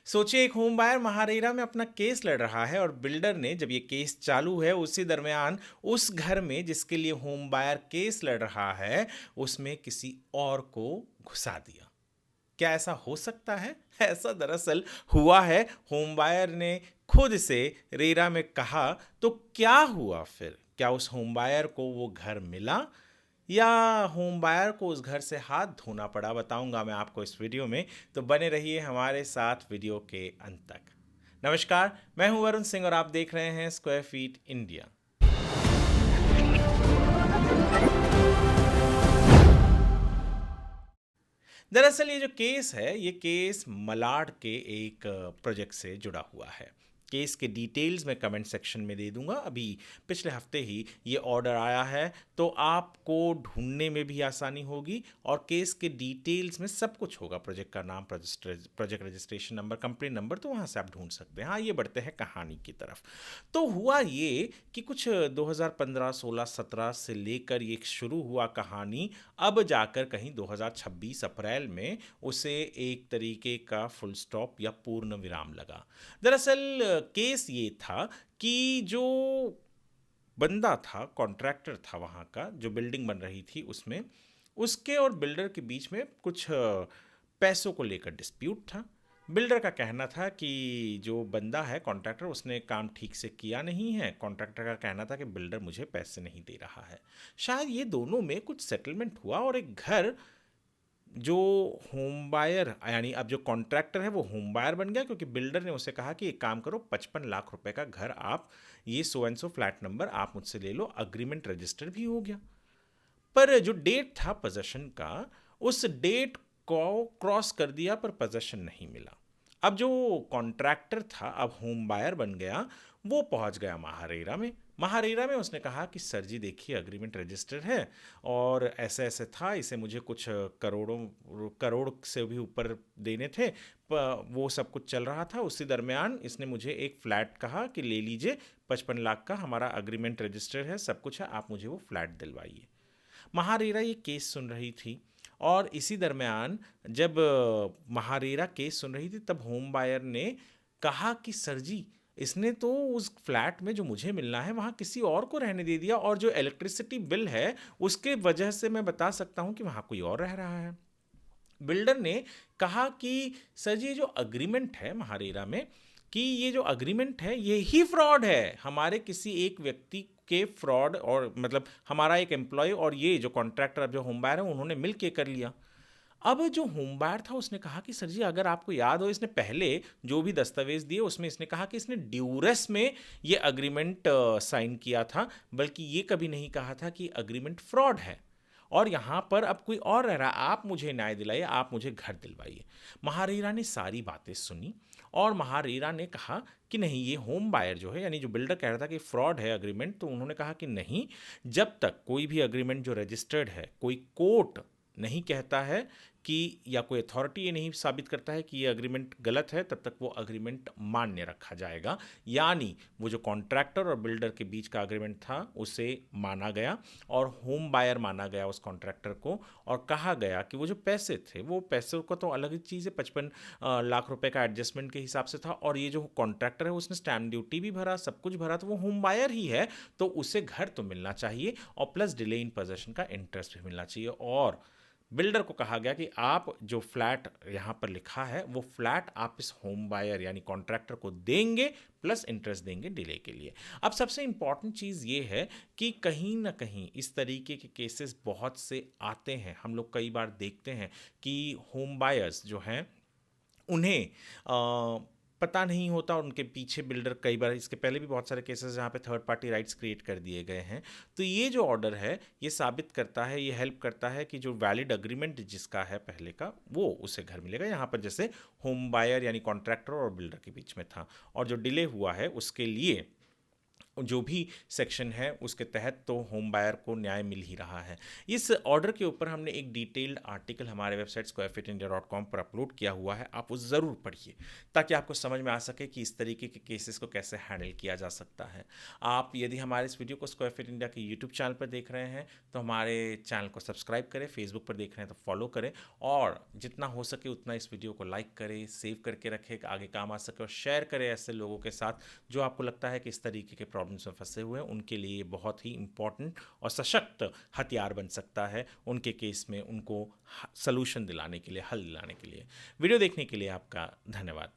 सोचिए एक home buyer MahaRERA में अपना केस लड़ रहा है और बिल्डर ने जब ये केस चालू है उसी दरमियान उस घर में जिसके लिए होम बायर केस लड़ रहा है उसमें किसी और को घुसा दिया। क्या ऐसा हो सकता है? ऐसा दरअसल हुआ है। होम बायर ने खुद से रेरा में कहा। तो क्या हुआ फिर? क्या उस होम बायर को वो घर मिला या होम बायर को उस घर से हाथ धोना पड़ा? बताऊंगा मैं आपको इस वीडियो में, तो बने रहिए हमारे साथ वीडियो के अंत तक। नमस्कार, मैं हूं वरुण सिंह और आप देख रहे हैं स्क्वायर फीट इंडिया। दरअसल ये जो केस है ये केस मलाड के एक प्रोजेक्ट से जुड़ा हुआ है। केस के डिटेल्स मैं कमेंट सेक्शन में दे दूंगा। अभी पिछले हफ्ते ही ये ऑर्डर आया है, तो आपको ढूंढने में भी आसानी होगी और केस के डिटेल्स में सब कुछ होगा। प्रोजेक्ट का नाम, project registration number, company number, तो वहाँ से आप ढूंढ सकते हैं। हाँ, ये बढ़ते हैं कहानी की तरफ। तो हुआ ये कि कुछ 2015, 16, 17 से लेकर ये शुरू हुआ कहानी, अब जाकर कहीं 2026 अप्रैल में उसे एक तरीके का फुल स्टॉप या पूर्ण विराम लगा। दरअसल केस ये था कि जो बंदा था, कॉन्ट्रैक्टर था वहाँ का, जो बिल्डिंग बन रही थी उसमें, उसके और बिल्डर के बीच में कुछ पैसों को लेकर डिस्प्यूट था। बिल्डर का कहना था कि जो बंदा है कॉन्ट्रैक्टर, उसने काम ठीक से किया नहीं है। कॉन्ट्रैक्टर का कहना था कि बिल्डर मुझे पैसे नहीं दे रहा है। शायद ये दोनों में कुछ सेटलमेंट हुआ और एक घर, जो होम बायर यानी अब जो कॉन्ट्रैक्टर है वो होम बायर बन गया, क्योंकि बिल्डर ने उसे कहा कि एक काम करो, 55 लाख रुपए का घर आप, ये so and so flat number आप मुझसे ले लो। अग्रीमेंट रजिस्टर भी हो गया, पर जो डेट था पोजेशन का, उस डेट को क्रॉस कर दिया पर पोजेशन नहीं मिला। अब जो कॉन्ट्रैक्टर था, अब होम बायर बन गया, वो पहुंच गया महारेरा में। महारेरा में उसने कहा कि सर जी देखिए, अग्रीमेंट रजिस्टर है और ऐसे ऐसे था, इसे मुझे कुछ करोड़ से भी ऊपर देने थे। वो सब कुछ चल रहा था, उसी दरमियान इसने मुझे एक फ्लैट कहा कि ले लीजिए, 55 लाख का हमारा अग्रीमेंट रजिस्टर है, सब कुछ है, आप मुझे वो फ्लैट दिलवाइए। महारेरा ये केस सुन रही थी और इसी दरमियान जब महारेरा केस सुन रही थी तब होम बायर ने कहा कि सर जी, इसने तो उस फ्लैट में जो मुझे मिलना है वहाँ किसी और को रहने दे दिया, और जो इलेक्ट्रिसिटी बिल है उसके वजह से मैं बता सकता हूँ कि वहाँ कोई और रह रहा है। बिल्डर ने कहा कि सर जी, जो अग्रीमेंट है महारेरा में, कि ये जो अग्रीमेंट है ये ही फ्रॉड है, हमारे किसी एक व्यक्ति के फ्रॉड, और मतलब हमारा एक एम्प्लॉय और ये जो कॉन्ट्रैक्टर, अब जो होम बायर है, उन्होंने मिल के कर लिया। अब जो होम बायर था उसने कहा कि सर जी, अगर आपको याद हो, इसने पहले जो भी दस्तावेज दिए उसमें इसने कहा कि इसने ड्यूरेस में ये अग्रीमेंट साइन किया था, बल्कि ये कभी नहीं कहा था कि अग्रीमेंट फ्रॉड है और यहाँ पर अब कोई और रह रहा है, आप मुझे न्याय दिलाइए, आप मुझे घर दिलवाइए। महारेरा ने सारी बातें सुनी और महारेरा ने कहा कि नहीं, ये होम बायर जो है, यानी जो बिल्डर कह रहा था कि फ्रॉड है अग्रीमेंट, तो उन्होंने कहा कि नहीं, जब तक कोई भी अग्रीमेंट जो रजिस्टर्ड है, कोई कोर्ट नहीं कहता है कि, या कोई अथॉरिटी ये नहीं साबित करता है कि ये अग्रीमेंट गलत है, तब तक वो अग्रीमेंट मान्य रखा जाएगा। यानी वो जो कॉन्ट्रैक्टर और बिल्डर के बीच का अग्रीमेंट था उसे माना गया और होम बायर माना गया उस कॉन्ट्रैक्टर को, और कहा गया कि वो जो पैसे थे, वो पैसे का तो अलग ही चीज़ है, 55 लाख रुपए का एडजस्टमेंट के हिसाब से था, और ये जो कॉन्ट्रैक्टर है उसने स्टैम्प ड्यूटी भी भरा, सब कुछ भरा, तो वो होम बायर ही है, तो उसे घर तो मिलना चाहिए और प्लस डिले इन पोजेशन का इंटरेस्ट भी मिलना चाहिए। और बिल्डर को कहा गया कि आप जो फ्लैट यहाँ पर लिखा है वो फ्लैट आप इस होम बायर यानी कॉन्ट्रैक्टर को देंगे, प्लस इंटरेस्ट देंगे डिले के लिए। अब सबसे इंपॉर्टेंट चीज़ ये है कि कहीं ना कहीं इस तरीके के केसेस बहुत से आते हैं। हम लोग कई बार देखते हैं कि होम बायर्स जो हैं उन्हें पता नहीं होता, उनके पीछे बिल्डर, कई बार इसके पहले भी बहुत सारे केसेस जहाँ पे थर्ड पार्टी राइट्स क्रिएट कर दिए गए हैं। तो ये जो ऑर्डर है ये साबित करता है, ये हेल्प करता है कि जो वैलिड अग्रीमेंट जिसका है पहले का, वो उसे घर मिलेगा। यहाँ पर जैसे होम बायर यानी कॉन्ट्रैक्टर और बिल्डर के बीच में था, और जो डिले हुआ है उसके लिए जो भी सेक्शन है उसके तहत तो होम बायर को न्याय मिल ही रहा है। इस ऑर्डर के ऊपर हमने एक डिटेल्ड आर्टिकल हमारे वेबसाइट squarefeetindia.com पर अपलोड किया हुआ है, आप उस ज़रूर पढ़िए ताकि आपको समझ में आ सके कि इस तरीके के केसेस को कैसे हैंडल किया जा सकता है। आप यदि हमारे इस वीडियो को स्क्वायर फीट इंडिया के यूट्यूब चैनल पर देख रहे हैं तो हमारे चैनल को सब्सक्राइब करें, फेसबुक पर देख रहे हैं तो फॉलो करें, और जितना हो सके उतना इस वीडियो को लाइक करें, सेव करके रखें, आगे काम आ सके, और शेयर करें ऐसे लोगों के साथ जो आपको लगता है कि इस तरीके के प्रॉब्लम्स में फंसे हुए हैं। उनके लिए ये बहुत ही इंपॉर्टेंट और सशक्त हथियार बन सकता है उनके केस में उनको सलूशन दिलाने के लिए, हल दिलाने के लिए। वीडियो देखने के लिए आपका धन्यवाद।